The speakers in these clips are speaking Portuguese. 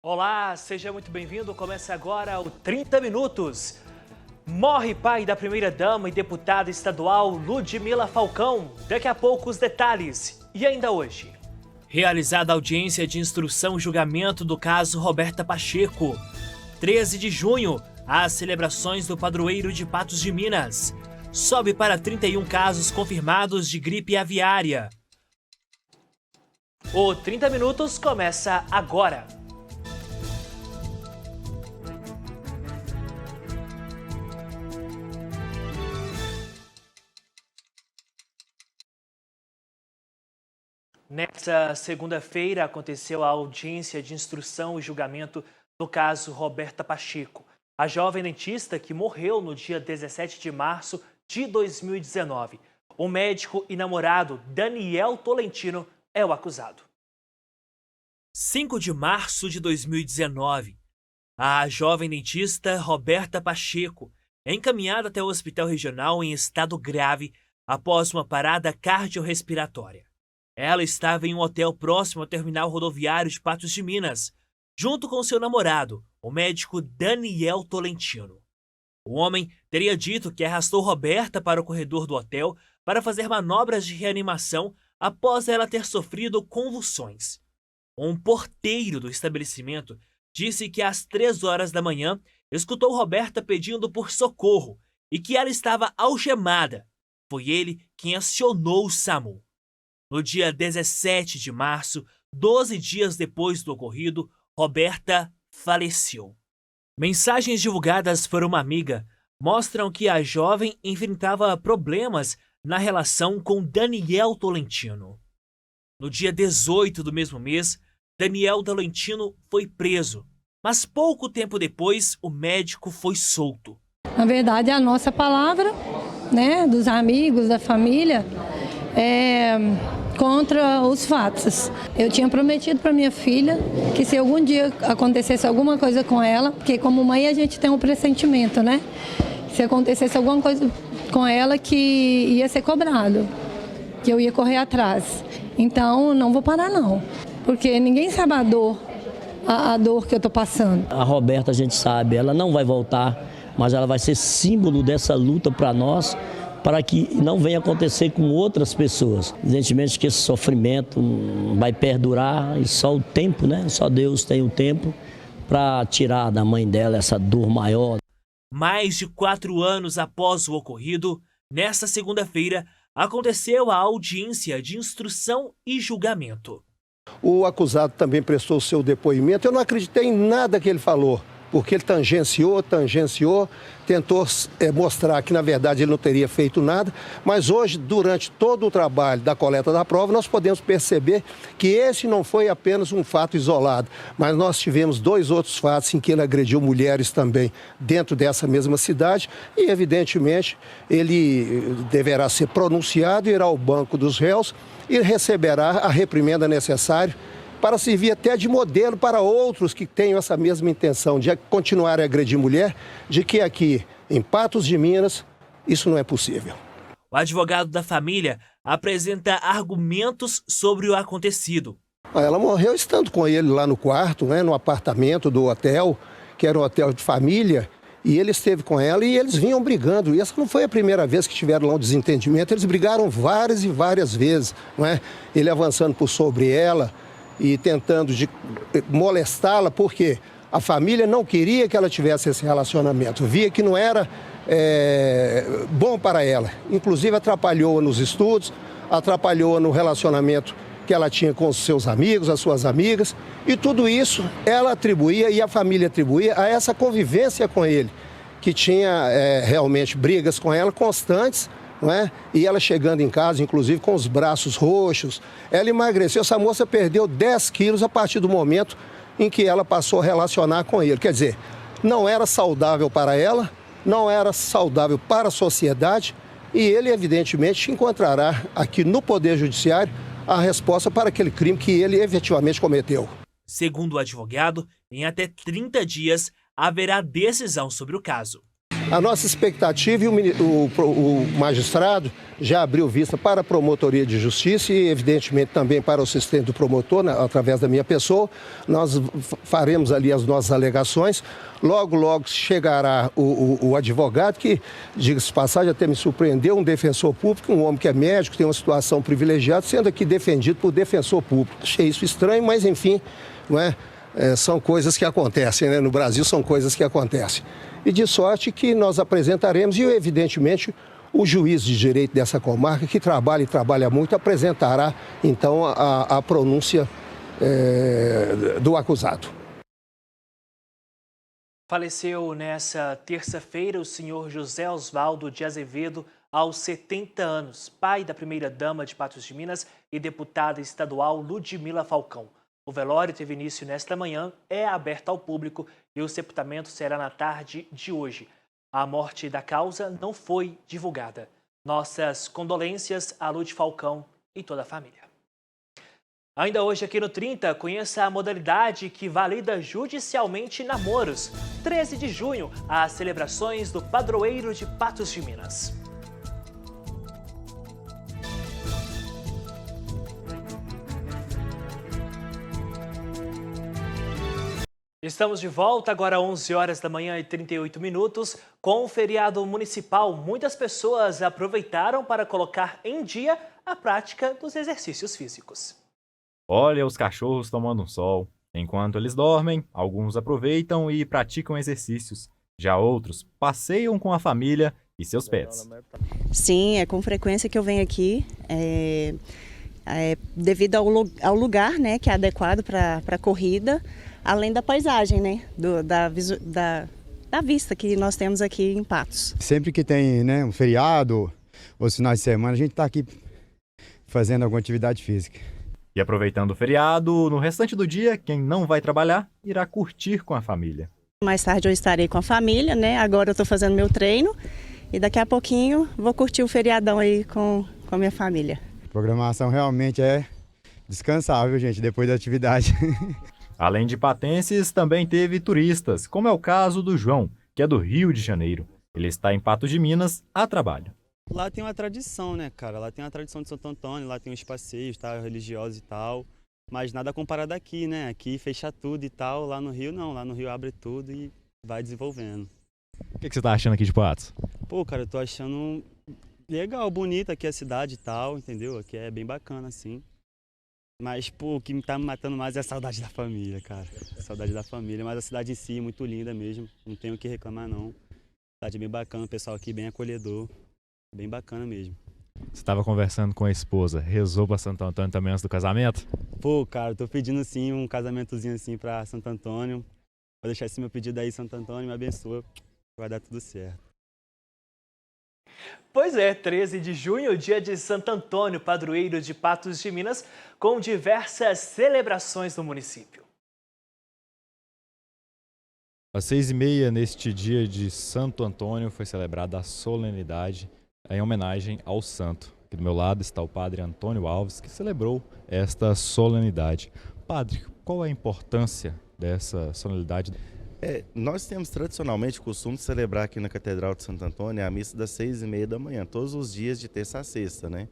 Olá, seja muito bem-vindo. Começa agora o 30 Minutos. Morre pai da primeira-dama e deputada estadual Ludmila Falcão. Daqui a pouco os detalhes. E ainda hoje. Realizada a audiência de instrução e julgamento do caso Roberta Pacheco. 13 de junho, as celebrações do padroeiro de Patos de Minas. Sobe para 31 casos confirmados de gripe aviária. O 30 Minutos começa agora. Nesta segunda-feira aconteceu a audiência de instrução e julgamento do caso Roberta Pacheco, a jovem dentista que morreu no dia 17 de março de 2019. O médico e namorado Daniel Tolentino é o acusado. 5 de março de 2019, a jovem dentista Roberta Pacheco é encaminhada até o hospital regional em estado grave após uma parada cardiorrespiratória. Ela estava em um hotel próximo ao terminal rodoviário de Patos de Minas, junto com seu namorado, o médico Daniel Tolentino. O homem teria dito que arrastou Roberta para o corredor do hotel para fazer manobras de reanimação após ela ter sofrido convulsões. Um porteiro do estabelecimento disse que às 3 horas da manhã escutou Roberta pedindo por socorro e que ela estava algemada. Foi ele quem acionou o SAMU. No dia 17 de março, 12 dias depois do ocorrido, Roberta faleceu. Mensagens divulgadas por uma amiga mostram que a jovem enfrentava problemas na relação com Daniel Tolentino. No dia 18 do mesmo mês, Daniel Tolentino foi preso, mas pouco tempo depois o médico foi solto. Na verdade, a nossa palavra, dos amigos, da família, contra os fatos. Eu tinha prometido para minha filha que se algum dia acontecesse alguma coisa com ela, porque como mãe a gente tem um pressentimento, Se acontecesse alguma coisa com ela que ia ser cobrado, que eu ia correr atrás. Então, não vou parar não, porque ninguém sabe a dor que eu estou passando. A Roberta, a gente sabe, ela não vai voltar, mas ela vai ser símbolo dessa luta para nós, para que não venha acontecer com outras pessoas. Evidentemente que esse sofrimento vai perdurar e só o tempo, Só Deus tem o tempo para tirar da mãe dela essa dor maior. Mais de 4 anos após o ocorrido, nesta segunda-feira, aconteceu a audiência de instrução e julgamento. O acusado também prestou seu depoimento. Eu não acreditei em nada que ele falou, porque ele tangenciou, tentou mostrar que, na verdade, ele não teria feito nada. Mas hoje, durante todo o trabalho da coleta da prova, nós podemos perceber que esse não foi apenas um fato isolado, mas nós tivemos 2 outros fatos em que ele agrediu mulheres também dentro dessa mesma cidade e, evidentemente, ele deverá ser pronunciado, irá ao banco dos réus e receberá a reprimenda necessária para servir até de modelo para outros que tenham essa mesma intenção de continuar a agredir mulher, de que aqui em Patos de Minas isso não é possível. O advogado da família apresenta argumentos sobre o acontecido. Ela morreu estando com ele lá no quarto, no apartamento do hotel, que era um hotel de família, e ele esteve com ela e eles vinham brigando. E essa não foi a primeira vez que tiveram lá um desentendimento, eles brigaram várias e várias vezes, Ele avançando por sobre ela e tentando molestá-la, porque a família não queria que ela tivesse esse relacionamento, via que não era bom para ela. Inclusive atrapalhou-a nos estudos, atrapalhou-a no relacionamento que ela tinha com os seus amigos, as suas amigas, e tudo isso ela atribuía e a família atribuía a essa convivência com ele, que tinha realmente brigas com ela constantes, E ela chegando em casa, inclusive com os braços roxos, ela emagreceu. Essa moça perdeu 10 quilos a partir do momento em que ela passou a relacionar com ele. Quer dizer, não era saudável para ela, não era saudável para a sociedade e ele, evidentemente, encontrará aqui no Poder Judiciário a resposta para aquele crime que ele efetivamente cometeu. Segundo o advogado, em até 30 dias haverá decisão sobre o caso. A nossa expectativa, e o magistrado já abriu vista para a Promotoria de Justiça e, evidentemente, também para o assistente do promotor, através da minha pessoa. Nós faremos ali as nossas alegações. Logo, logo chegará o advogado, que, diga-se de passagem, até me surpreendeu, um defensor público, um homem que é médico, tem uma situação privilegiada, sendo aqui defendido por defensor público. Achei isso estranho, mas, enfim, não é? São coisas que acontecem, né? No Brasil são coisas que acontecem. E de sorte que nós apresentaremos, e evidentemente o juiz de direito dessa comarca, que trabalha e trabalha muito, apresentará então a pronúncia do acusado. Faleceu nessa terça-feira o senhor José Osvaldo de Azevedo, aos 70 anos, pai da primeira-dama de Patos de Minas e deputada estadual Ludmila Falcão. O velório teve início nesta manhã, é aberto ao público e o sepultamento será na tarde de hoje. A morte da causa não foi divulgada. Nossas condolências a Lud Falcão e toda a família. Ainda hoje aqui no 30, conheça a modalidade que valida judicialmente namoros. 13 de junho, as celebrações do Padroeiro de Patos de Minas. Estamos de volta, agora 11 horas da manhã e 38 minutos. Com o feriado municipal, muitas pessoas aproveitaram para colocar em dia a prática dos exercícios físicos. Olha os cachorros tomando um sol. Enquanto eles dormem, alguns aproveitam e praticam exercícios. Já outros passeiam com a família e seus pets. Sim, é com frequência que eu venho aqui. Devido ao lugar, né, que é adequado para a corrida. Além da paisagem, né, da vista que nós temos aqui em Patos. Sempre que tem, né, um feriado ou finais de semana, a gente está aqui fazendo alguma atividade física. E aproveitando o feriado, no restante do dia, quem não vai trabalhar irá curtir com a família. Mais tarde eu estarei com a família, né, agora eu estou fazendo meu treino e daqui a pouquinho vou curtir o feriadão aí com a minha família. A programação realmente é descansável, gente, depois da atividade. Além de patenses, também teve turistas, como é o caso do João, que é do Rio de Janeiro. Ele está em Patos de Minas a trabalho. Lá tem uma tradição, né, cara? Lá tem uma tradição de Santo Antônio, lá tem os passeios, tá, religiosos e tal. Mas nada comparado aqui, né? Aqui fecha tudo e tal. Lá no Rio não, lá no Rio abre tudo e vai desenvolvendo. O que você está achando aqui de Patos? Pô, cara, eu tô achando legal, bonita aqui a cidade e tal, entendeu? Aqui é bem bacana, assim. Mas, pô, o que tá me matando mais é a saudade da família, cara. Saudade da família, mas a cidade em si é muito linda mesmo. Não tenho o que reclamar, não. A cidade é bem bacana, o pessoal aqui bem acolhedor. Bem bacana mesmo. Você estava conversando com a esposa, rezou para Santo Antônio também antes do casamento? Pô, cara, tô pedindo sim um casamentozinho assim pra Santo Antônio. Vou deixar esse meu pedido aí, Santo Antônio, me abençoa. Vai dar tudo certo. Pois é, 13 de junho, dia de Santo Antônio, padroeiro de Patos de Minas, com diversas celebrações no município. Às 6h30, neste dia de Santo Antônio, foi celebrada a solenidade em homenagem ao santo. Aqui do meu lado está o padre Antônio Alves, que celebrou esta solenidade. Padre, qual é a importância dessa solenidade? Nós temos tradicionalmente o costume de celebrar aqui na Catedral de Santo Antônio a missa das 6h30 da manhã, todos os dias de terça a sexta, né?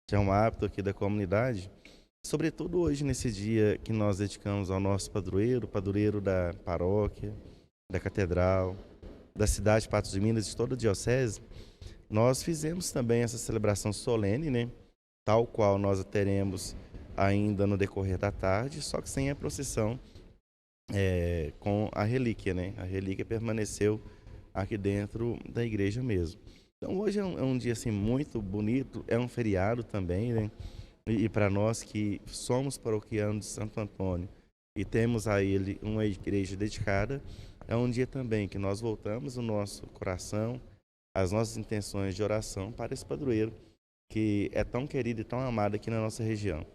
Já é um hábito aqui da comunidade, sobretudo hoje nesse dia que nós dedicamos ao nosso padroeiro da paróquia, da Catedral, da cidade de Patos de Minas, de toda a diocese. Nós fizemos também essa celebração solene, né? Tal qual nós a teremos ainda no decorrer da tarde, só que sem a procissão com a relíquia, né? A relíquia permaneceu aqui dentro da igreja mesmo. Então hoje é um dia assim, muito bonito, é um feriado também, né? E para nós que somos paroquianos de Santo Antônio e temos a ele uma igreja dedicada, é um dia também que nós voltamos o nosso coração, as nossas intenções de oração para esse padroeiro que é tão querido e tão amado aqui na nossa região.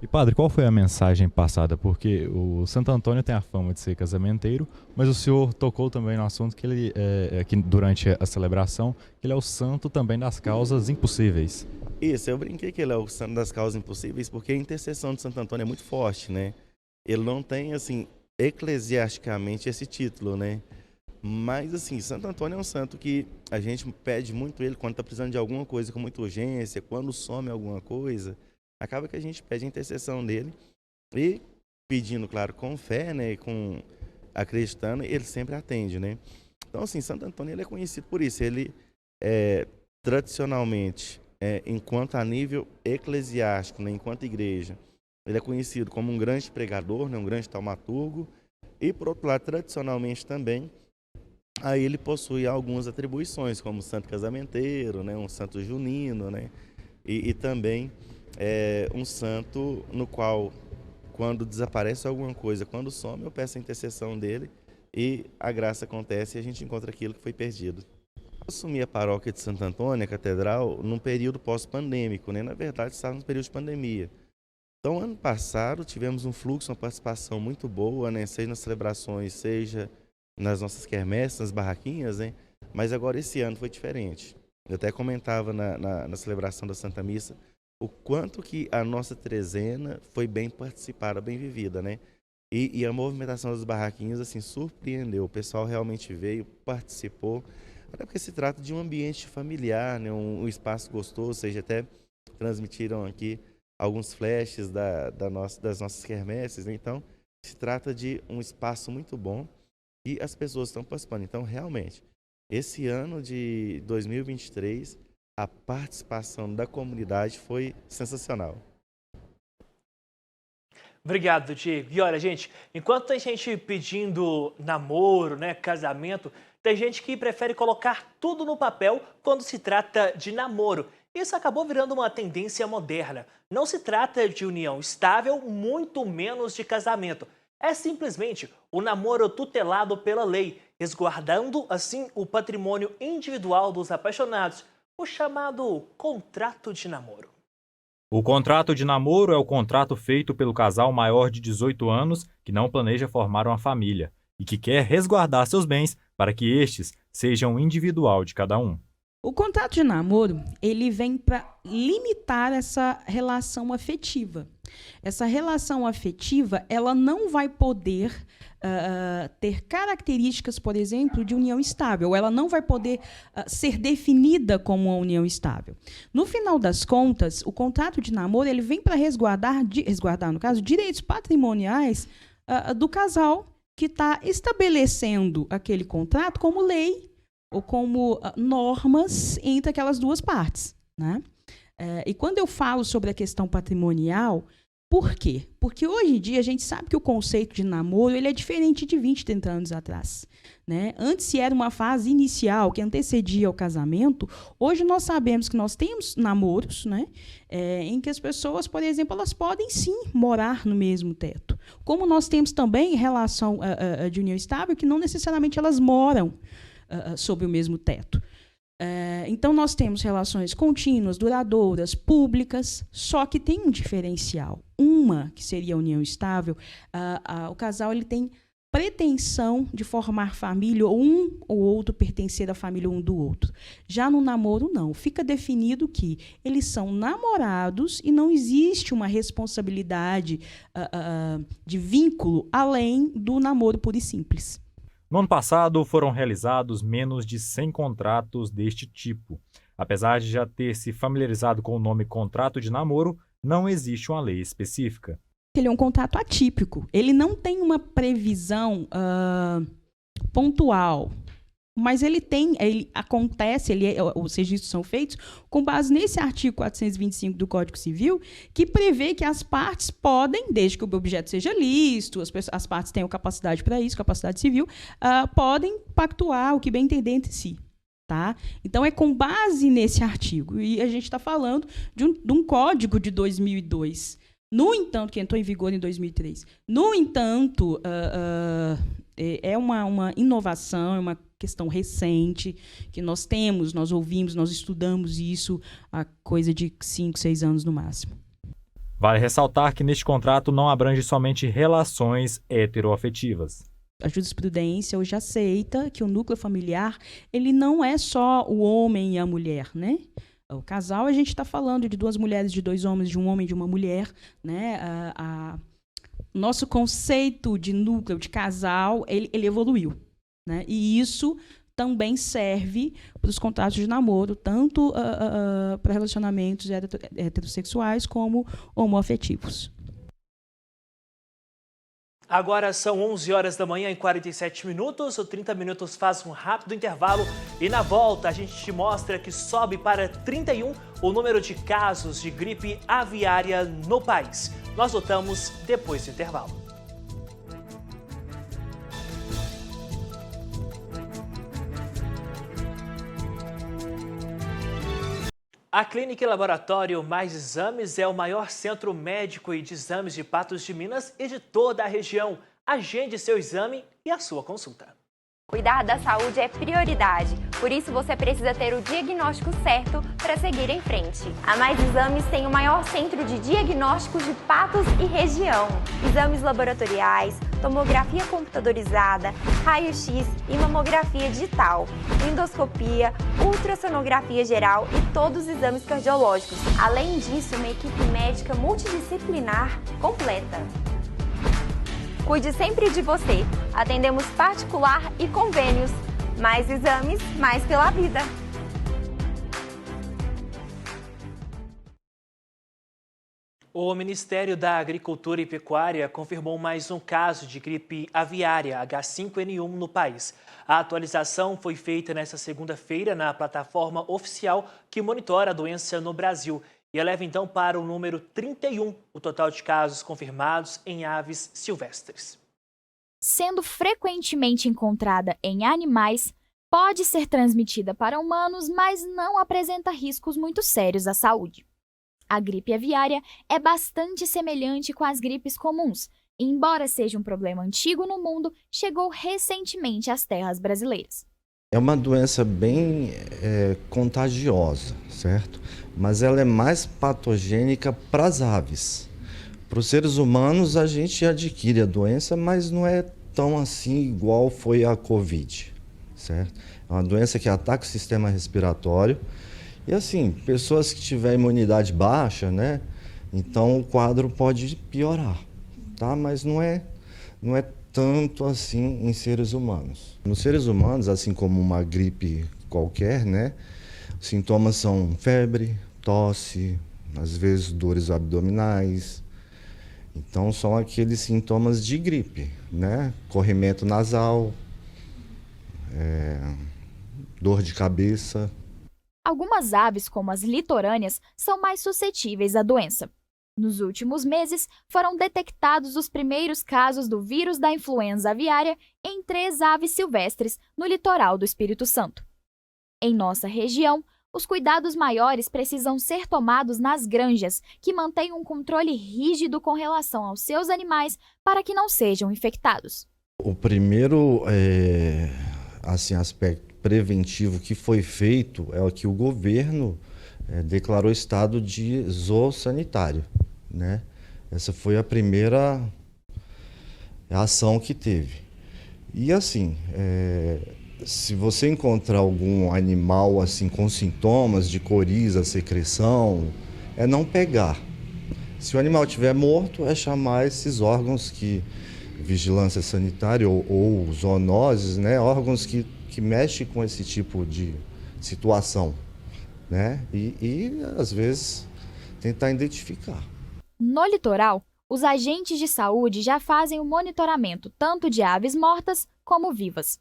E padre, qual foi a mensagem passada? Porque o Santo Antônio tem a fama de ser casamenteiro, mas o senhor tocou também no assunto que ele, que durante a celebração, que ele é o santo também das causas impossíveis. Isso, eu brinquei que ele é o santo das causas impossíveis porque a intercessão de Santo Antônio é muito forte, né? Ele não tem, assim, eclesiasticamente esse título, né? Mas, assim, Santo Antônio é um santo que a gente pede muito ele quando está precisando de alguma coisa com muita urgência, quando some alguma coisa, acaba que a gente pede a intercessão dele e pedindo, claro, com fé, né, acreditando, ele sempre atende, né? Então, assim, Santo Antônio ele é conhecido por isso. Ele, tradicionalmente, enquanto a nível eclesiástico, né, enquanto igreja, ele é conhecido como um grande pregador, né, um grande taumaturgo. E, por outro lado, tradicionalmente também, aí ele possui algumas atribuições, como santo casamenteiro, né, um santo junino, né, e também um santo no qual, quando desaparece alguma coisa, quando some, eu peço a intercessão dele e a graça acontece e a gente encontra aquilo que foi perdido. Eu assumi a paróquia de Santo Antônio, a catedral, num período pós-pandêmico, né? Na verdade, estava no período de pandemia. Então, ano passado, tivemos um fluxo, uma participação muito boa, né? Seja nas celebrações, seja nas nossas quermesses, nas barraquinhas, né? Mas agora esse ano foi diferente. Eu até comentava na celebração da Santa Missa o quanto que a nossa trezena foi bem participada, bem vivida, né? E a movimentação das barraquinhas, assim, surpreendeu. O pessoal realmente veio, participou, até porque se trata de um ambiente familiar, né? Um espaço gostoso, seja até transmitiram aqui alguns flashes das nossas quermesses, né? Então, se trata de um espaço muito bom e as pessoas estão participando. Então, realmente, esse ano de 2023, a participação da comunidade foi sensacional. Obrigado, Diego. E olha, gente, enquanto tem gente pedindo namoro, né, casamento, tem gente que prefere colocar tudo no papel quando se trata de namoro. Isso acabou virando uma tendência moderna. Não se trata de união estável, muito menos de casamento. É simplesmente o namoro tutelado pela lei, resguardando, assim, o patrimônio individual dos apaixonados, o chamado contrato de namoro. O contrato de namoro é o contrato feito pelo casal maior de 18 anos que não planeja formar uma família e que quer resguardar seus bens para que estes sejam individual de cada um. O contrato de namoro, ele vem para limitar essa relação afetiva. Essa relação afetiva, ela não vai poder ter características, por exemplo, de união estável. Ela não vai poder ser definida como uma união estável. No final das contas, o contrato de namoro ele vem para resguardar, no caso, direitos patrimoniais do casal que está estabelecendo aquele contrato como lei ou como normas entre aquelas duas partes, né? E quando eu falo sobre a questão patrimonial, por quê? Porque hoje em dia a gente sabe que o conceito de namoro ele é diferente de 20, 30 anos atrás, né? Antes, se era uma fase inicial que antecedia o casamento, hoje nós sabemos que nós temos namoros, né? Em que as pessoas, por exemplo, elas podem sim morar no mesmo teto. Como nós temos também relação de união estável, que não necessariamente elas moram sob o mesmo teto. Então, nós temos relações contínuas, duradouras, públicas, só que tem um diferencial. Uma, que seria a união estável, o casal ele tem pretensão de formar família, ou um ou outro pertencer à família um do outro. Já no namoro, não. Fica definido que eles são namorados e não existe uma responsabilidade de vínculo além do namoro puro e simples. No ano passado, foram realizados menos de 100 contratos deste tipo. Apesar de já ter se familiarizado com o nome contrato de namoro, não existe uma lei específica. Ele é um contrato atípico. Ele não tem uma previsão pontual, mas ele acontece, os registros são feitos com base nesse artigo 425 do Código Civil, que prevê que as partes podem, desde que o objeto seja lícito, as partes tenham capacidade para isso, capacidade civil, podem pactuar o que bem entender entre si. Tá? Então, é com base nesse artigo. E a gente está falando de um código de 2002. No entanto, que entrou em vigor em 2003. No entanto, é uma inovação, é uma questão recente que nós ouvimos, nós estudamos isso há coisa de 5, 6 anos no máximo. Vale ressaltar que neste contrato não abrange somente relações heteroafetivas. A jurisprudência hoje aceita que o núcleo familiar ele não é só o homem e a mulher, né? O casal, a gente está falando de 2 mulheres, de 2 homens, de um homem e de uma mulher, né? Nosso conceito de núcleo, de casal, ele evoluiu. né? E isso também serve para os contratos de namoro, tanto para relacionamentos heterossexuais como homoafetivos. Agora são 11 horas da manhã e 47 minutos. O 30 Minutos faz um rápido intervalo e na volta a gente te mostra que sobe para 31 o número de casos de gripe aviária no país. Nós voltamos depois do intervalo. A Clínica e Laboratório Mais Exames é o maior centro médico e de exames de Patos de Minas e de toda a região. Agende seu exame e a sua consulta. Cuidar da saúde é prioridade, por isso você precisa ter o diagnóstico certo para seguir em frente. A Mais Exames tem o maior centro de diagnósticos de Patos e região. Exames laboratoriais, tomografia computadorizada, raio-x e mamografia digital, endoscopia, ultrassonografia geral e todos os exames cardiológicos. Além disso, uma equipe médica multidisciplinar completa. Cuide sempre de você. Atendemos particular e convênios. Mais exames, mais pela vida. O Ministério da Agricultura e Pecuária confirmou mais um caso de gripe aviária H5N1 no país. A atualização foi feita nesta segunda-feira na plataforma oficial que monitora a doença no Brasil e eleva então para o número 31 o total de casos confirmados em aves silvestres. Sendo frequentemente encontrada em animais, pode ser transmitida para humanos, mas não apresenta riscos muito sérios à saúde. A gripe aviária é bastante semelhante com as gripes comuns, e, embora seja um problema antigo no mundo, chegou recentemente às terras brasileiras. É uma doença bem contagiosa, certo? Mas ela é mais patogênica para as aves. Para os seres humanos, a gente adquire a doença, mas não é tão assim igual foi a Covid, certo? É uma doença que ataca o sistema respiratório. E assim, pessoas que tiverem imunidade baixa, né? Então o quadro pode piorar, tá? Mas não é tanto assim em seres humanos. Nos seres humanos, assim como uma gripe qualquer, né? Os sintomas são febre, tosse, às vezes dores abdominais. Então são aqueles sintomas de gripe, né? Corrimento nasal, dor de cabeça. Algumas aves, como as litorâneas, são mais suscetíveis à doença. Nos últimos meses, foram detectados os primeiros casos do vírus da influenza aviária em 3 aves silvestres no litoral do Espírito Santo. Em nossa região, os cuidados maiores precisam ser tomados nas granjas, que mantêm um controle rígido com relação aos seus animais para que não sejam infectados. O primeiro aspecto preventivo que foi feito é o que o governo declarou estado de zoossanitário, né? Essa foi a primeira ação que teve. E assim, se você encontrar algum animal assim com sintomas de coriza, secreção, é não pegar. Se o animal estiver morto, é chamar esses órgãos que vigilância sanitária ou zoonoses, né? Órgãos que mexem com esse tipo de situação, né? E às vezes tentar identificar. No litoral, os agentes de saúde já fazem o monitoramento tanto de aves mortas como vivas.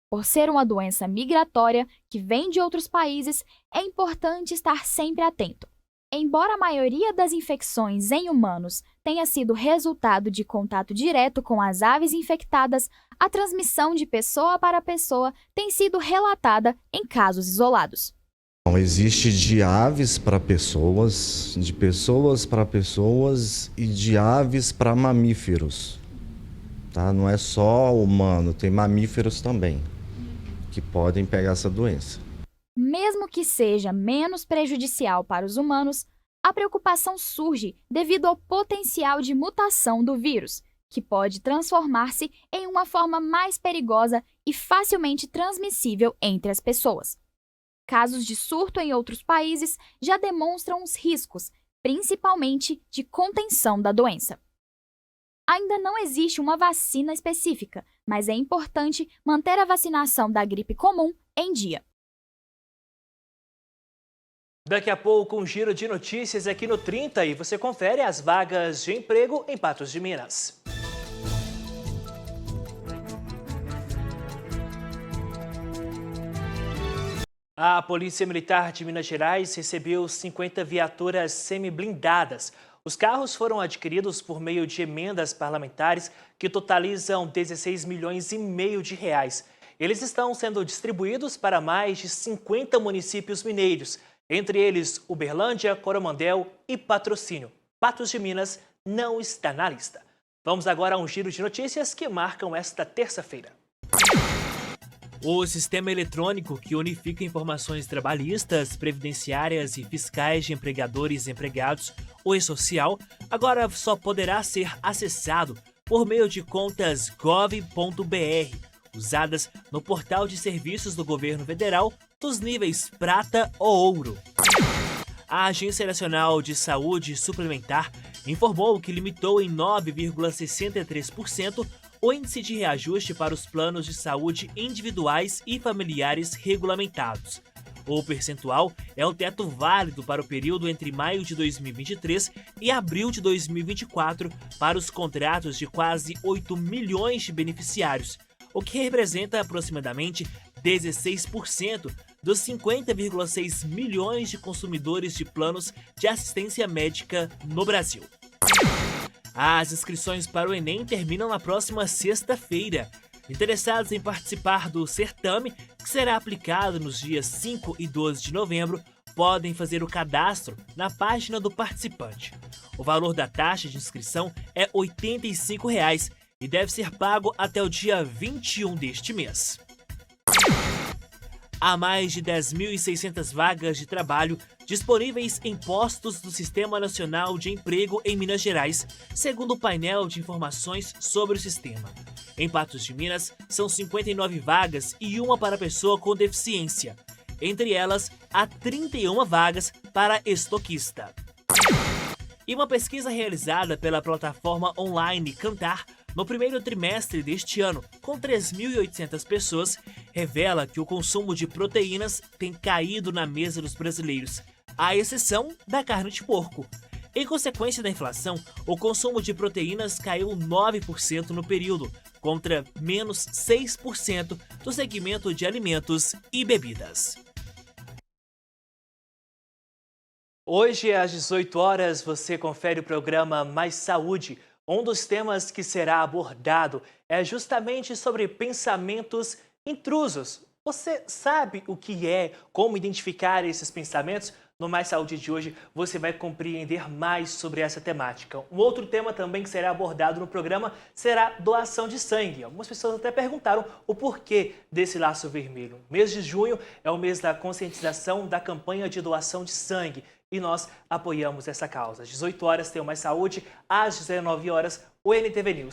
Por ser uma doença migratória que vem de outros países, é importante estar sempre atento. Embora a maioria das infecções em humanos tenha sido resultado de contato direto com as aves infectadas, a transmissão de pessoa para pessoa tem sido relatada em casos isolados. Existe de aves para pessoas, de pessoas para pessoas e de aves para mamíferos. Tá? Não é só humano, tem mamíferos também que podem pegar essa doença. Mesmo que seja menos prejudicial para os humanos, a preocupação surge devido ao potencial de mutação do vírus, que pode transformar-se em uma forma mais perigosa e facilmente transmissível entre as pessoas. Casos de surto em outros países já demonstram os riscos, principalmente de contenção da doença. Ainda não existe uma vacina específica, mas é importante manter a vacinação da gripe comum em dia. Daqui a pouco, um giro de notícias aqui no 30 e você confere as vagas de emprego em Patos de Minas. A Polícia Militar de Minas Gerais recebeu 50 viaturas semi-blindadas. Os carros foram adquiridos por meio de emendas parlamentares que totalizam 16 milhões e meio de reais. Eles estão sendo distribuídos para mais de 50 municípios mineiros, entre eles Uberlândia, Coromandel e Patrocínio. Patos de Minas não está na lista. Vamos agora a um giro de notícias que marcam esta terça-feira. O sistema eletrônico que unifica informações trabalhistas, previdenciárias e fiscais de empregadores e empregados, o E-Social, agora só poderá ser acessado por meio de contas gov.br, usadas no portal de serviços do governo federal dos níveis prata ou ouro. A Agência Nacional de Saúde Suplementar informou que limitou em 9,63% o índice de reajuste para os planos de saúde individuais e familiares regulamentados. O percentual é o teto válido para o período entre maio de 2023 e abril de 2024 para os contratos de quase 8 milhões de beneficiários, o que representa aproximadamente 16% dos 50,6 milhões de consumidores de planos de assistência médica no Brasil. As inscrições para o Enem terminam na próxima sexta-feira. Interessados em participar do certame, que será aplicado nos dias 5 e 12 de novembro, podem fazer o cadastro na página do participante. O valor da taxa de inscrição é R$ 85 e deve ser pago até o dia 21 deste mês. Há mais de 10.600 vagas de trabalho disponíveis em postos do Sistema Nacional de Emprego em Minas Gerais, segundo o painel de informações sobre o sistema. Em Patos de Minas, são 59 vagas e uma para pessoa com deficiência. Entre elas, há 31 vagas para estoquista. E uma pesquisa realizada pela plataforma online Cantar no primeiro trimestre deste ano, com 3.800 pessoas, revela que o consumo de proteínas tem caído na mesa dos brasileiros, à exceção da carne de porco. Em consequência da inflação, o consumo de proteínas caiu 9% no período, contra menos 6% do segmento de alimentos e bebidas. Hoje, às 18 horas, você confere o programa Mais Saúde. Um dos temas que será abordado é justamente sobre pensamentos intrusos. Você sabe o que é, como identificar esses pensamentos? No Mais Saúde de hoje, você vai compreender mais sobre essa temática. Um outro tema também que será abordado no programa será doação de sangue. Algumas pessoas até perguntaram o porquê desse laço vermelho. O mês de junho é o mês da conscientização da campanha de doação de sangue e nós apoiamos essa causa. Às 18 horas tem o Mais Saúde, às 19 horas o NTV News.